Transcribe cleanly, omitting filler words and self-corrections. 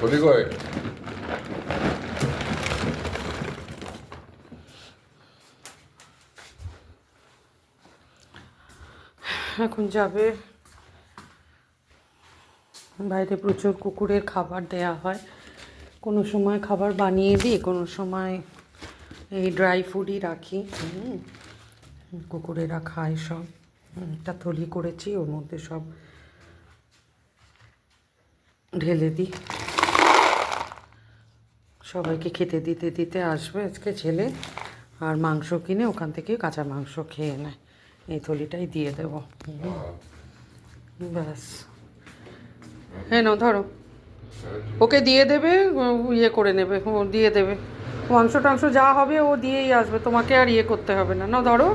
থলি কই? এখন যাবে বাইরে, প্রচুর কুকুরের খাবার দেয়া হয়, কোনো সময় খাবার বানিয়ে দিই, কোনো সময় এই ড্রাই ফুডই রাখি। কুকুরেরা খায় সব। একটা থলি করেছি, ওর মধ্যে সব ঢেলে দিই। সবাইকে খেতে দিতে দিতে আসবে আজকে ছেলে, আর মাংস কিনে ওখান থেকে কাঁচা মাংস খেয়ে নেয়। এই থলিটাই দিয়ে দেবো। ব্যাস, হ্যাঁ নাও ধরো, ওকে দিয়ে দেবে, ইয়ে করে নেবে, ও দিয়ে দেবে মাংস টাংস যা হবে ও দিয়েই আসবে, তোমাকে আর ইয়ে করতে হবে না। নাও ধরো।